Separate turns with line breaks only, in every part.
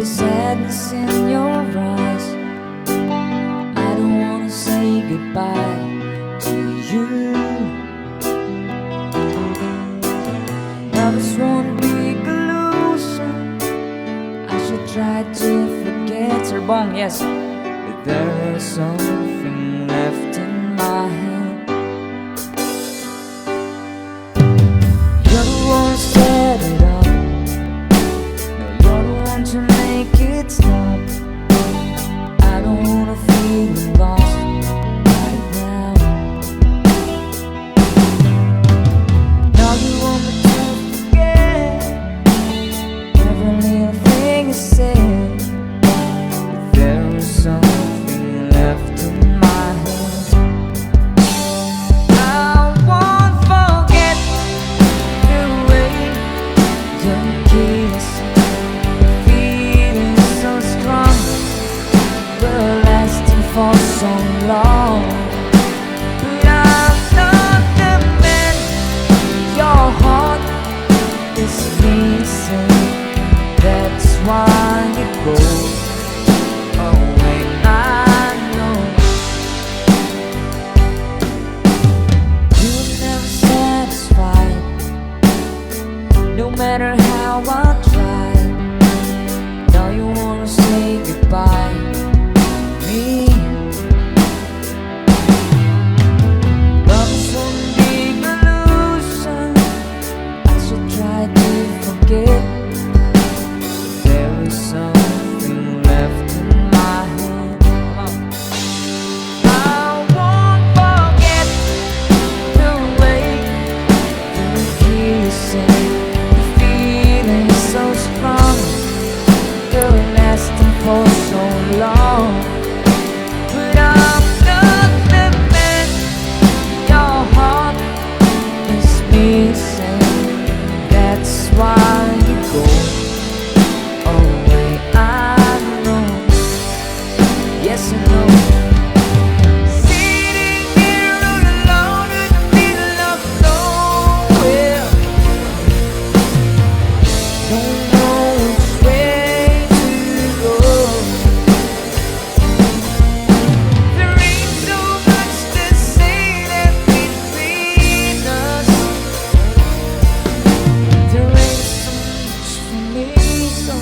the sadness in your eyes. I don't wanna say goodbye to you. Love is one big illusion. I should try to forget her bong, yes, but there is something left in my hand. You're the one who set it up. No, you're the one to make it stop. I don't wanna feel lost right now. Now you want me to forget every little thing you said, but there is something left in my head. I won't forget the way you kiss, feeling so strong, but lasting for so long. But I'm not the man your heart is missing. That's why you go away. I know you're never satisfied, no matter how I try. Now you wanna say goodbye to me. Love is one big illusion. I should try to forget. There is something left in my head. I won't forget the way you kiss and the feeling so strong, you're lasting for so long. But I'm not the man your heart is missing. That's why you go away. I know, yes I know. Sitting here all alone in the middle of nowhere, don't know which way to go. There ain't so much to say left between us. There ain't so much for me, so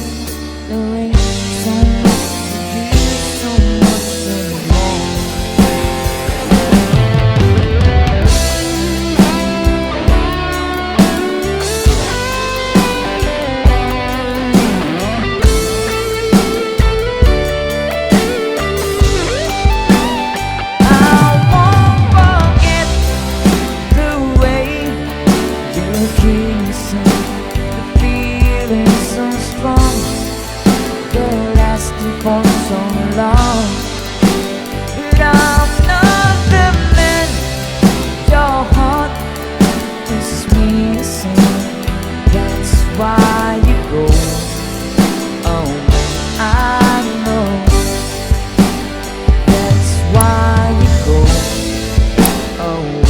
there ain't so much for you, so much anymore. I won't forget the way you kiss and the feeling so strong, you're lasting for so long. But I'm not the man your heart is missing. That's why you go away. I know. That's why you go away.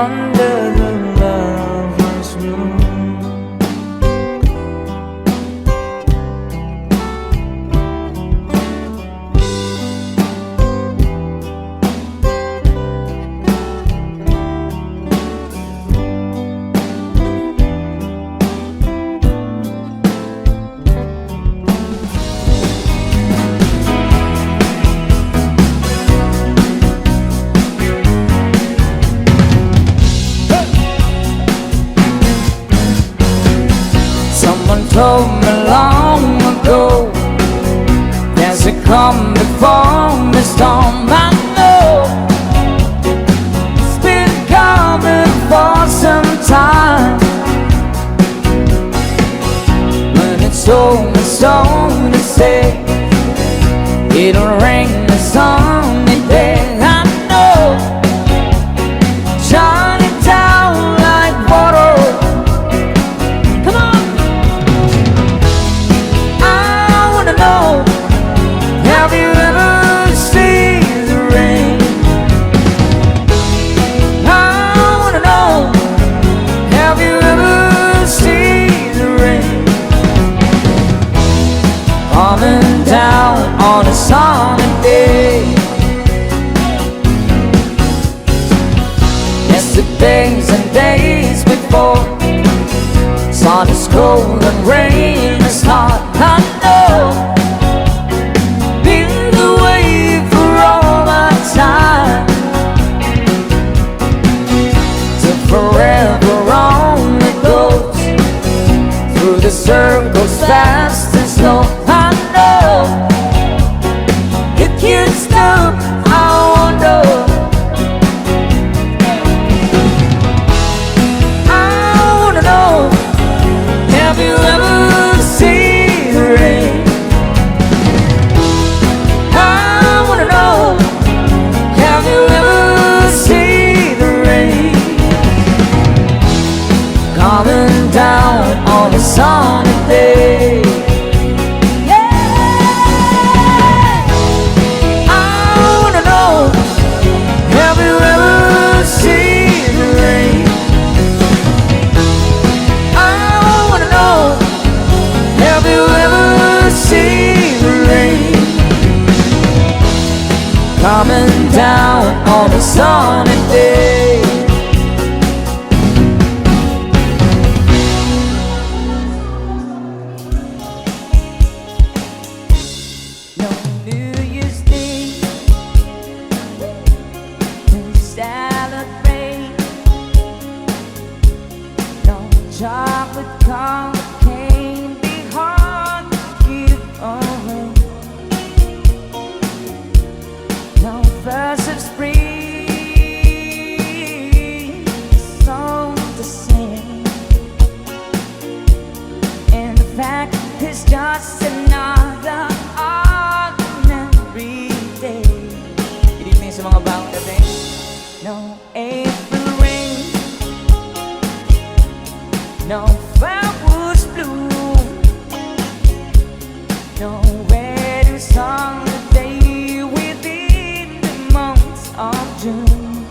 under the lover's moon. Someone told me long ago there's a calm before the storm. I know it's been coming for some time. When it's over, so to say, it'll rain the sunny day. I know, shining down like water. Have you ever seen the rain? I wanna know, have you ever seen the rain falling down on a sunny day? Yesterdays and days before, sun is cold and rain is hot. I know, forever on it goes, through the circles fast and slow. I know it can't stop, I wonder. I wanna know, have you ever seen the rain? I wanna know, have you ever seen the rain coming down on a sunny day? Yeah, I wanna know, have you ever seen the rain? I wanna know, have you ever seen the rain coming down on a sunny day? Chocolate can't be hard to give away. No first of spring, song to sing. And the fact is just another ordinary day. Good evening sa mga bagong dating. No April rain, no flowers bloom, no wedding song day within the month of June.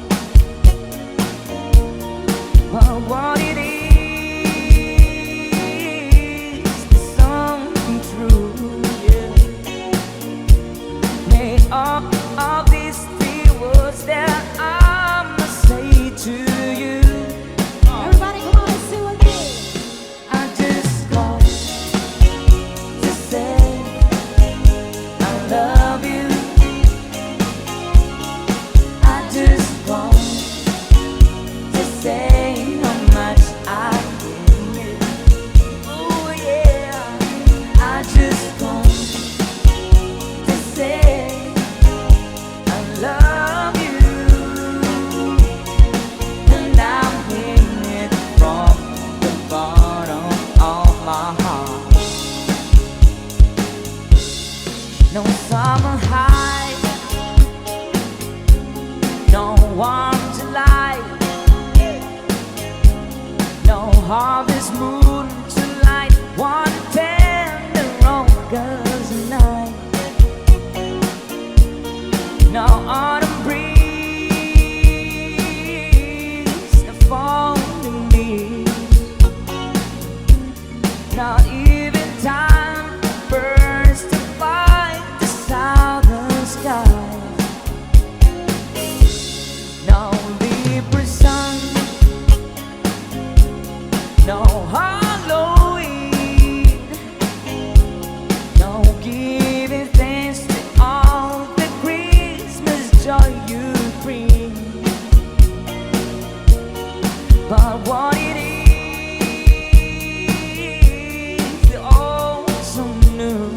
But what it is something true, yeah. Made up of these three words that I must say to you.
Everybody come on and sing with me.
I just got to say no Halloween, no giving thanks to all the Christmas joy you bring. But what it is also new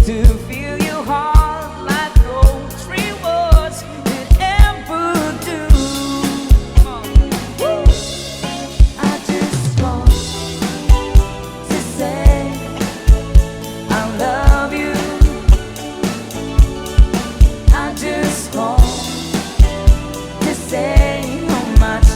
to feel your heart like those three words could ever do. Woo! I just want to say I love you. I just want to say how much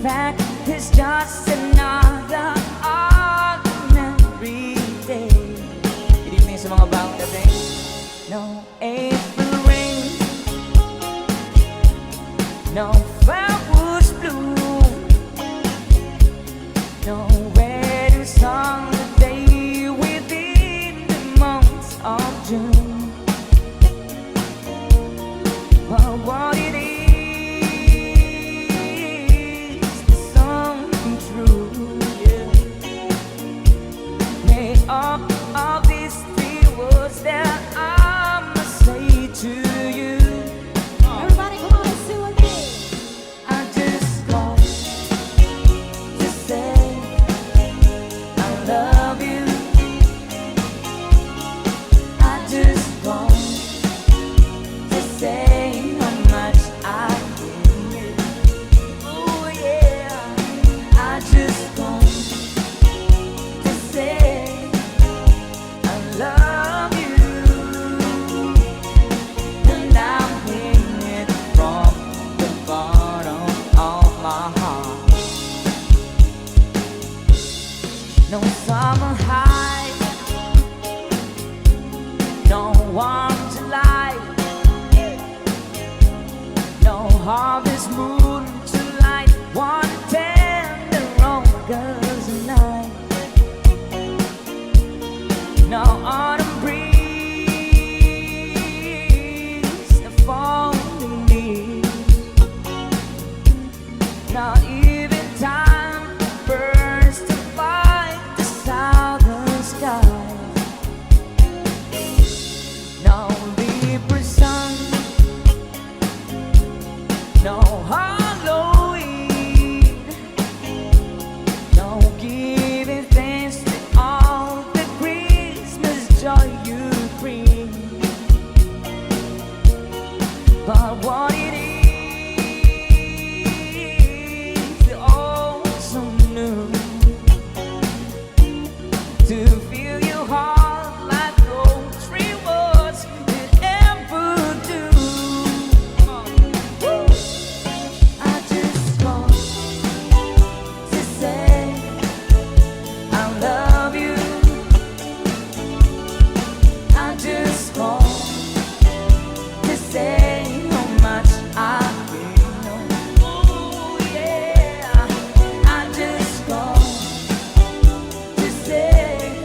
fact, it's just another ordinary day. Good evening sa mga bagong dating. No April rain, no flowers bloom, no wedding song the day within the month of June. But what it is something true, yeah. Made up of these three words that I must say to you.
Everybody come on and sing with me.
I just want to say I love you. I just want to say how much I love you. Oh yeah, I just want to say I love you, and I mean it from the bottom of my heart. No summer high, no warm July, no harvest moon to light one tender August night, no autumn breeze, the falling leaves, not even time for birds to fight the southern sky. No Libra sun, no Halloween, no giving thanks to all the Christmas joy you bring. But what it is also new to feel your heart like no three words could ever do. Woo! I just want to say I love you. I just want to say how much I feel. Oh yeah, I just want to say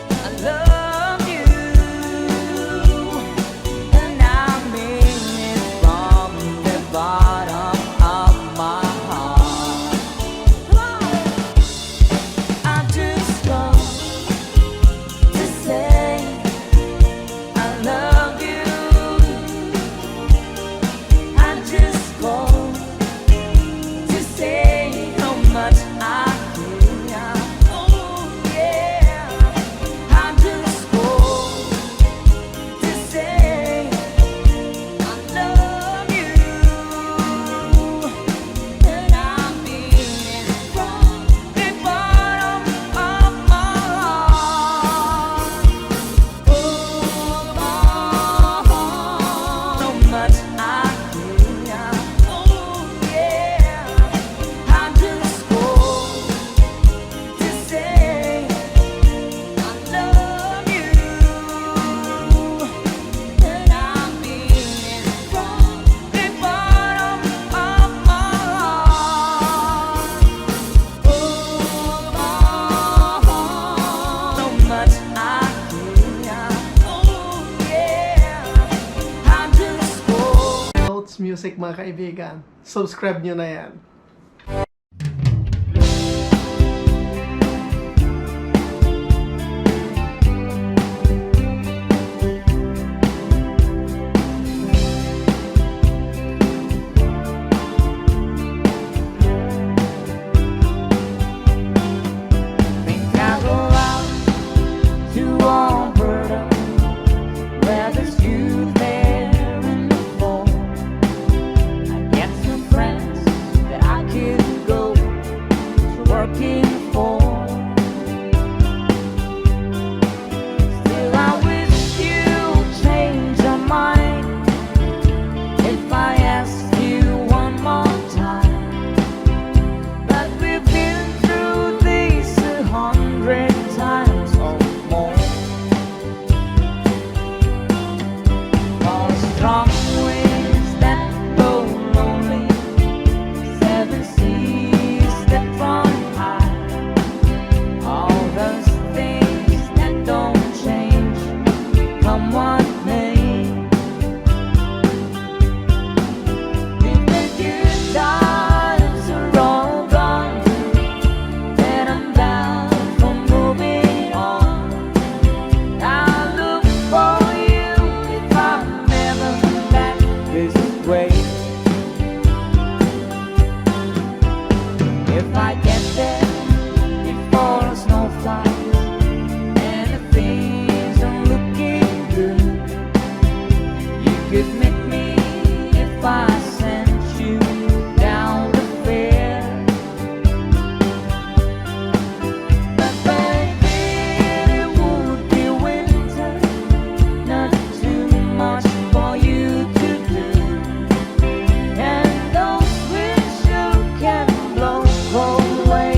I love you, and I mean it from the bottom of my heart. I just want to say I love you. I just want to say how much I care. Oh yeah, I just want to say I love you, and I mean it from the bottom of my heart. Oh, my heart, how much I care. Oh yeah, I just want to say I love you, and I mean it from the bottom of my heart. Oh, my heart, how much I care. Oh yeah, I just want.
Notes Music mga kaibigan. Subscribe nyo na yan.
Think I'll go out to Alberta, where there's you there in the fall. I get some friends that If I get there before the snow flies and the things are looking good, you could make me if I sent you down the fair. But baby, it would be winter, not too much for you to do, and those winds you can blow cold away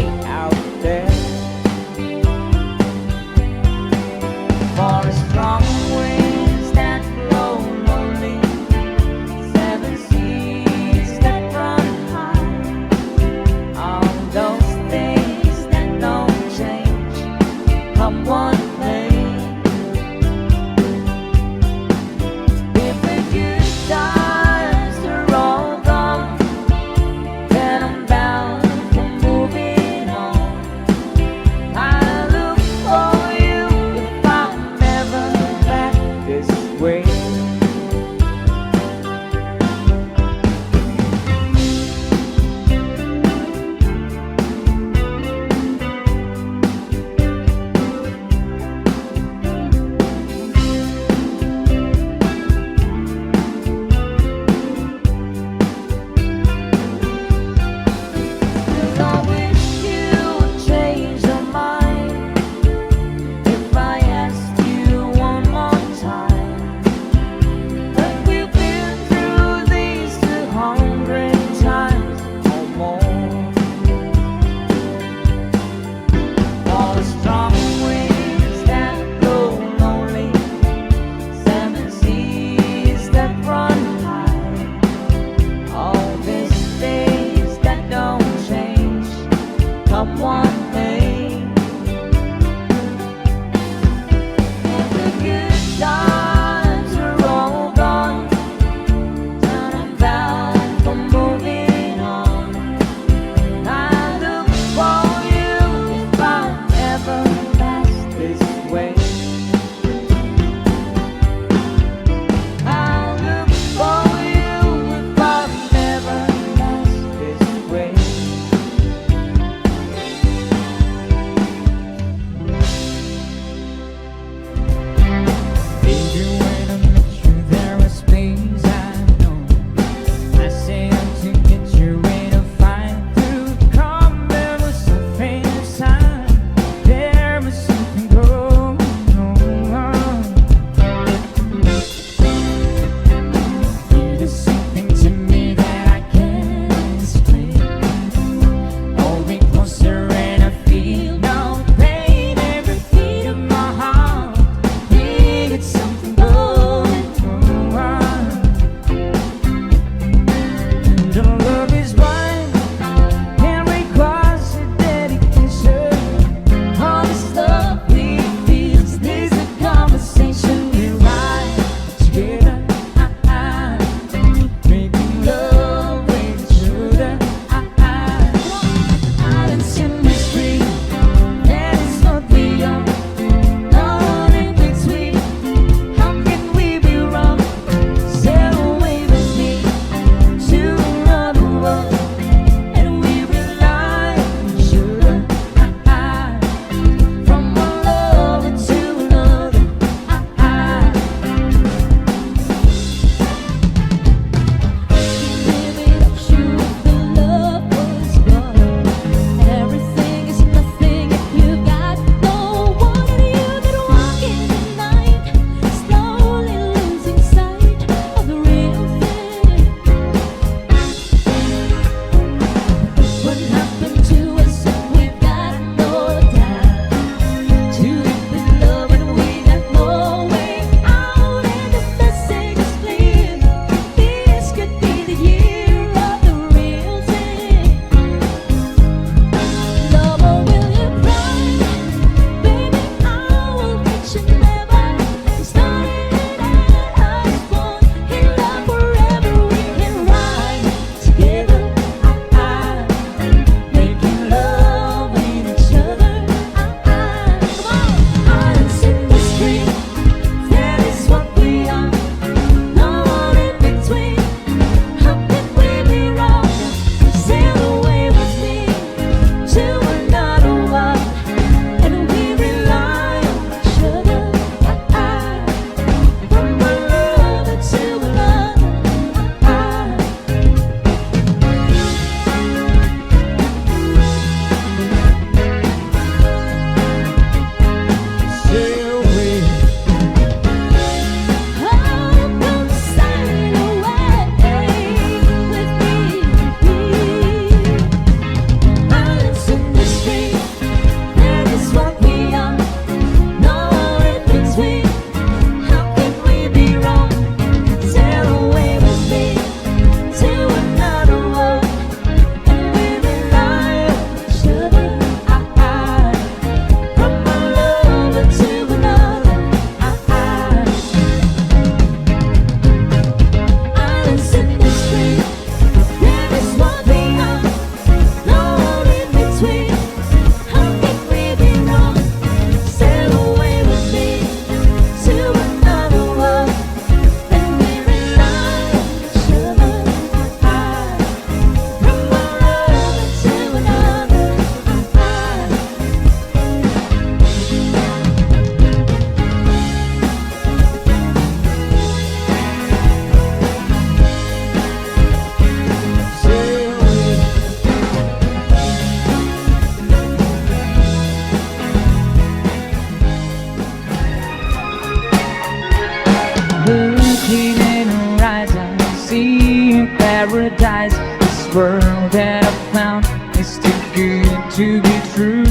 good to be true.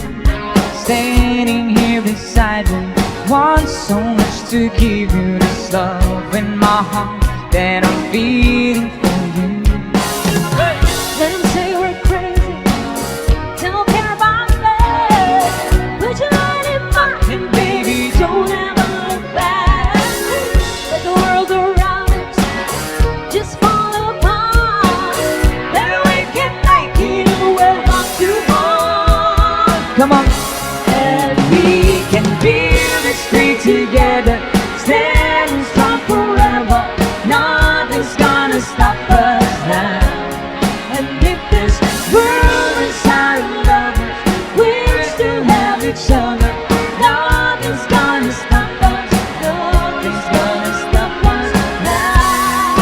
Standing here beside me, want so much to give you this love in my heart that I'm feeling for you.
Let 'em say we're crazy, don't care about that. Put your light in mine, and baby, don't ever look back. Let the world around us just fall apart. Maybe we can make it away not too hard.
Come on. And we can build this tree together, standing strong forever. Nothing's gonna stop us now.
And if this world is out of lovers, we'll still have each other. Nothing's gonna stop us. Nothing's gonna stop us now.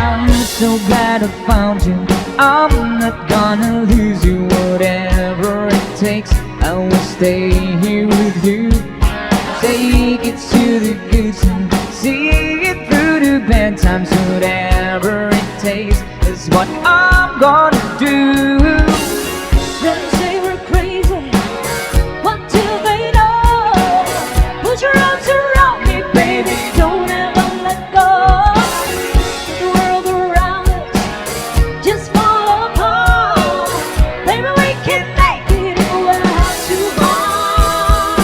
I'm so glad I found you. I'm not gonna lose you. Whatever it takes, I will stay here with you. Take it to the good times, see it through the bad times. Whatever it takes is what I'm gonna do.
Let 'em say we're crazy, what do they know? Put your arms around me, baby, don't ever let go. The world around us just fall apart. Maybe we can make it if we're not too hard.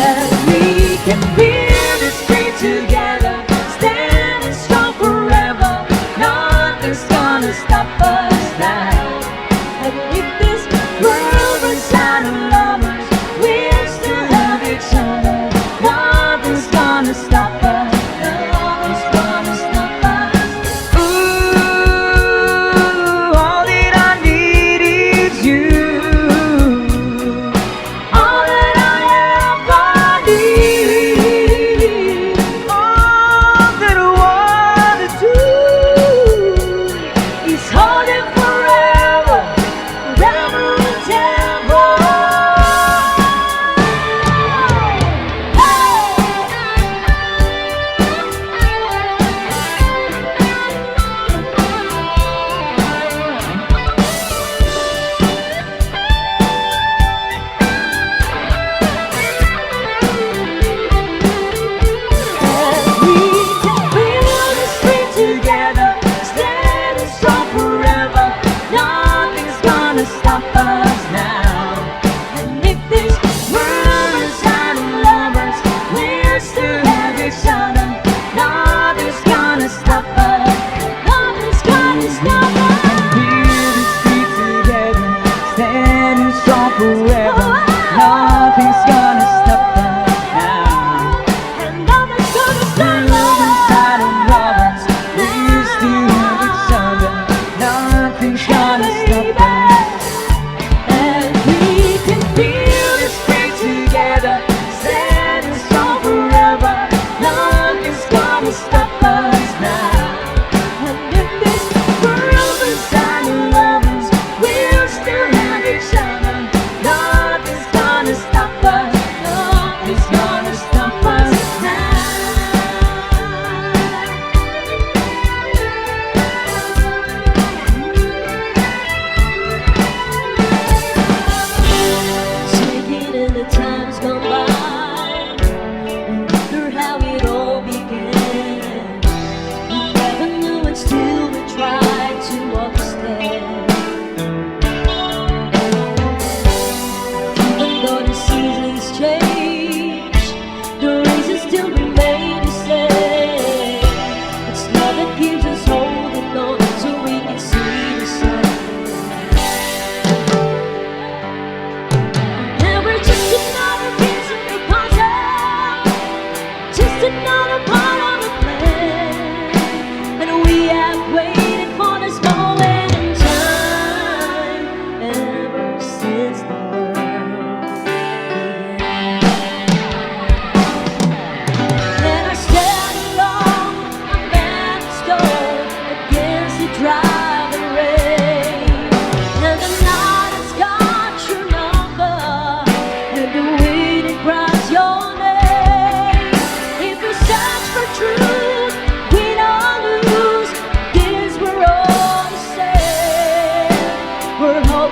And we can build this tree together, standing strong forever. Nothing's gonna stop us now.
And if this world runs out of lovers, we'll still have each other.
Nothing's gonna stop us.
Nothing's gonna stop us.
Ooh, all that I need is you. All that I ever need. All that I wanna do
He's holding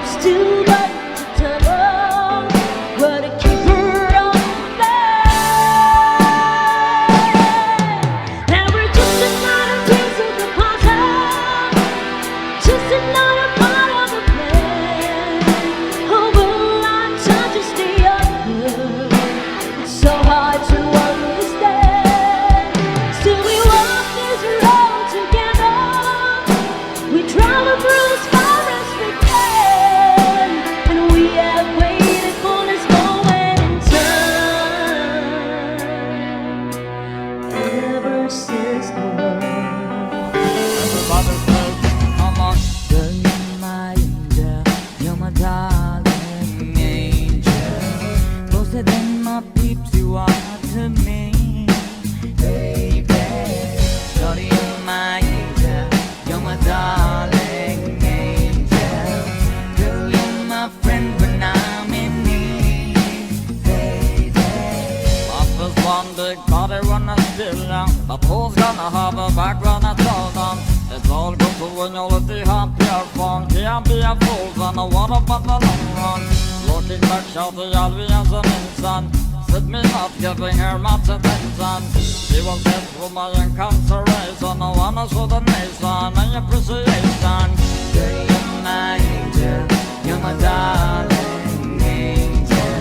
still got to tell her where to keep her on the bed. Now we're just another piece of the puzzle, just another part of the plan. Oh, will I try to stay up? It's so hard to understand. Still we walk this road together. We travel through as far as we can, and we have waited for this moment in time ever since the world.
Everybody says, come on. Girl, you're my angel, you're my darling angel. Closer than my peeps you are to me, baby. Shorty, you're my angel, you're my darling angel. Girl, you're my friend when I'm in need, baby. Papa's one big body when I still young, but who's gonna have a back when I told them? It's all good to when you're with the happier fun. Can't be a fool, son, I want about the long run. Looking back, shouting out me as an instant. Said me not giving her much attention. She was dead for my incarceration. I wanna show the nation my appreciation. Girl, you're my angel, you're my darling angel.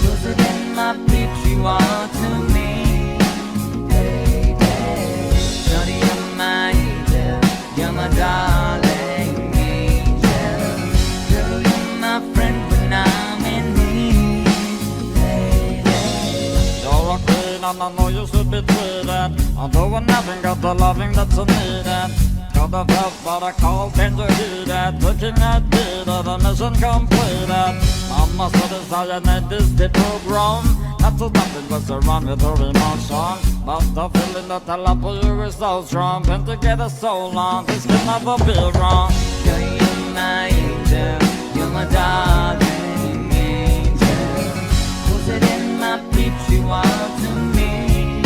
Closer than my peeps you are to me, baby. Shorty, you're my angel, you're my darling angel. Girl, you're my friend when I'm in need, baby. You're a queen and I know you should be treated. Although I never got the loving that's needed. Got the felt but I called, can't you hear that? Looking at me, the mission completed. Mama said desire need this the program. Not to nothing but surround with her emotion. But the feeling that I love for you is so strong. Been together so long, this can never be wrong. Girl, you're my angel, you're my darling angel. Closer than my peeps you are to me,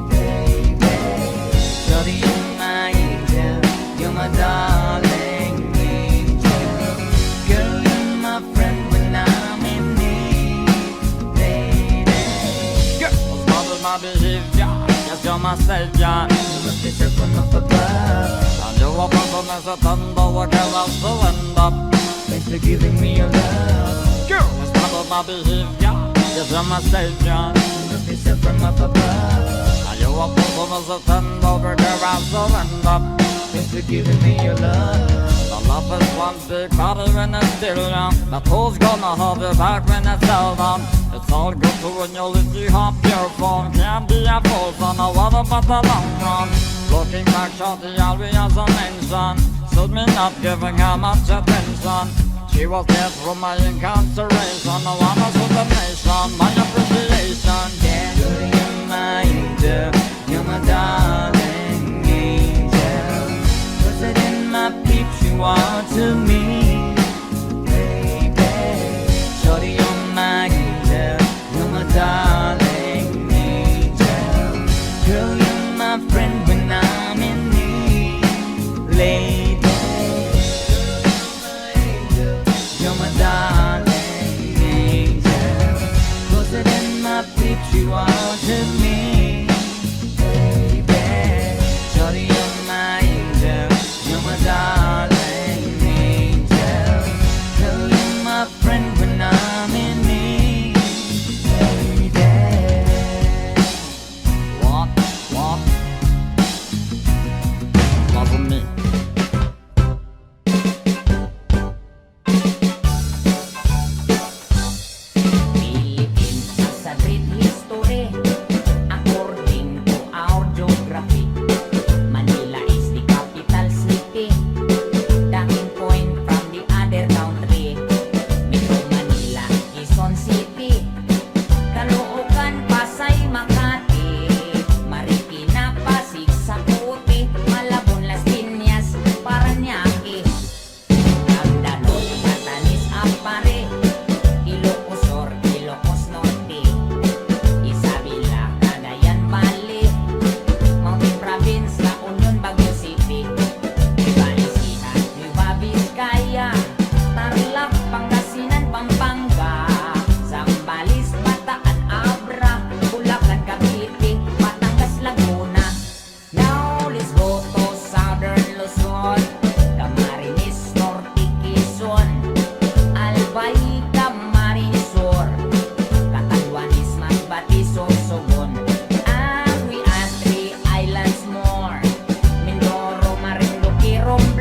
baby. Shorty, you're my angel, you're my darling angel. Girl, you're my friend when I'm in need, baby. Girl, what's bothering my behavior? Yes, you're my savior. You look at from up above. And you are from as a thunder, what girl I'll still end up. Thanks for giving me your love. Girl, what's bothering my behavior? Yes, you're my savior. You look at from up above. And you are from as a thunder, what girl I'll still end up. Thanks for giving me your love. The love is one big party when it's still young. But who's gonna hold you back when it's seldom? It's all good to when you lift you up your phone. Can't be a fool, son, I what about the long run? Looking back, shorty, I'll be as a mention. Stood me not giving her much attention. She was dead from my incarceration. I wanna show the nation my appreciation. Yeah, girl, you're my angel, you're my darling angel. Closer than my peeps you are to me, baby. Shorty, you're my angel, you're my darling angel. Girl, you're my friend when I'm in need, lady. You're my darling angel. Closer than my peeps you are to me, baby. Shorty, you're my angel, you're my darling angel.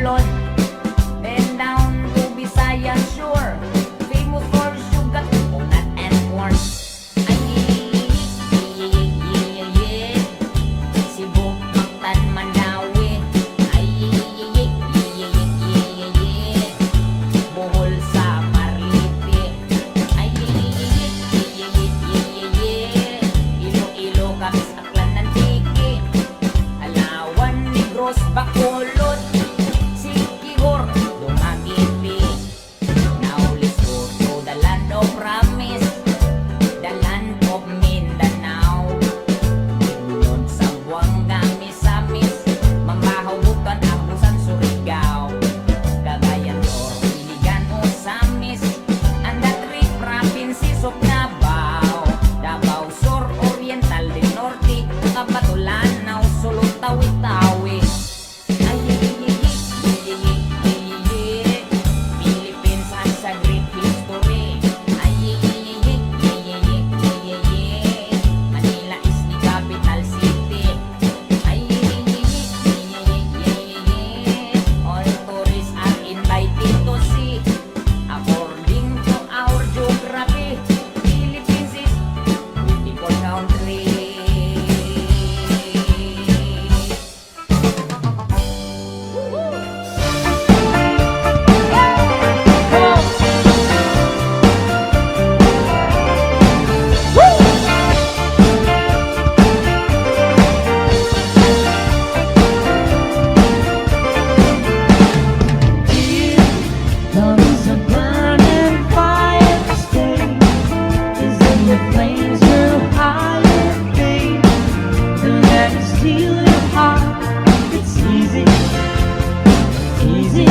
Bacolod, then down to Visayas Shore, famous for sugar, coconut, and corn. Cebu, Mactan, Mandawi, Bohol, Samarlite, Iloilo, Capiz, Aklan, Antique, Alawan, Negros, Bacolod, Siquijor, Dumaguete. Now let's go to the land of promise, the land of Mindanao. Lord, Sambuanga, Misamis, Mambahaw, Butuan, Abusan, Surigao, Cagayan d'Oro, Iligan, Osamis, and the three provinces of Davao, Davao Sur, Oriental, del Norte, Capatulanao, Sulu, Tawi-Tawi. Philippines has a great history. Manila is the capital city. All tourists are invited to see. According to our geography, Philippines is beautiful country.
Comes a burning fire to stay. Is in the flames will hide and fade. The let it steal your heart. It's easy, easy.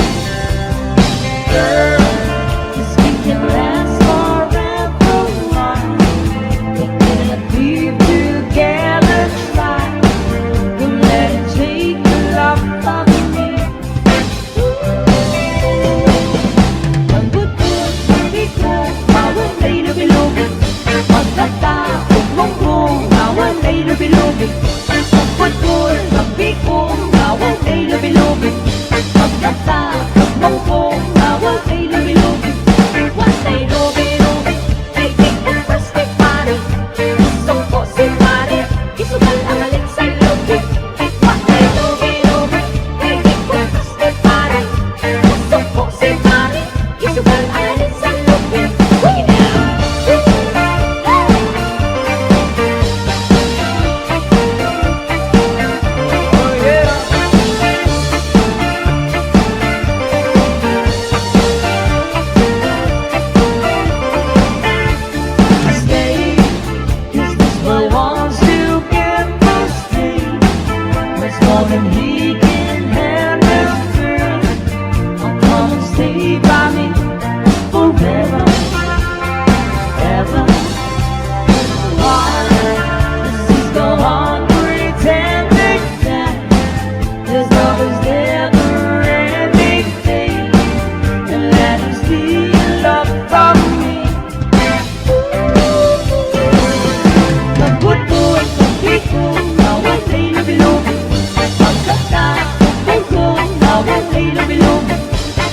Girl, this we can last forever. We can't be together. Try. Don't let it take the love of me. Magtatakot mong kung nawalay na bilogin. Sapot ko'y mabikong nawalay na bilogin. Magtatakot mong kung nawalay na bilogin. Walay lobi-lobi, ay di ko paste pare. Gusto ko si pare, isugal ang alin sa lobin. Walay lobi-lobi, ay di ko paste pare. Gusto ko si pare, isugal ang alin sa lobin. Bring it down. Stay, 'cause this boy wants to get more stay. Much more than he can handle, girl. Oh, come and stay by me forever, ever. Why does he go on pretending that his love is never ending thing? And let him steal love from me. Magbutuan ng piko, nawalay na bilogin. Magtatakot ng kung nawalay na bilogin.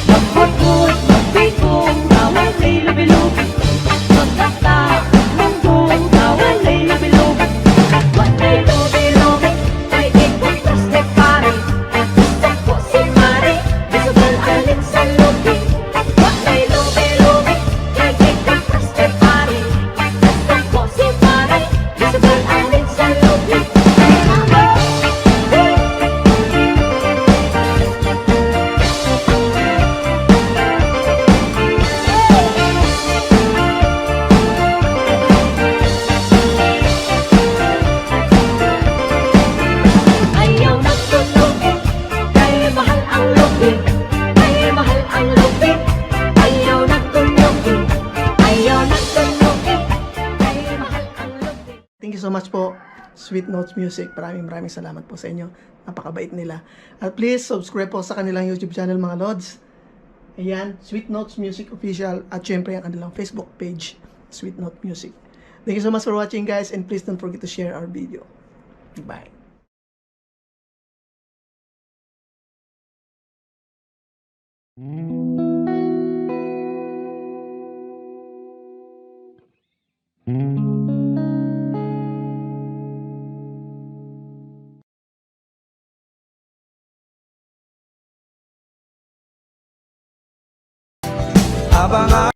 Magbutuan ng piko, nawalay na bilogin. Magtatakot ng kung nawalay na bilogin. Walay lobi-lobi, ay di ko paste pare. Gusto ko si Mare, isugal alin sa lobin. Walay lobi-lobi, ay di ko paste pare. Gusto ko si Mare, isugal alin sa lobin. Ayaw na tulogin, kaya mahal ang lobin. Kaya mahal ang lobin. Ayaw na tulogin, ayaw na tulogin. Kaya mahal ang lobin.
Thank you so much po, Sweetnotes Music. Maraming salamat po sa inyo. Napakabait nila. At please, subscribe po sa kanilang YouTube channel, mga Lods. Ayan, Sweetnotes Music Official. At syempre, ang kanilang Facebook page, Sweetnote Music. Thank you so much for watching, guys. And please don't forget to share our video. Bye.
Abang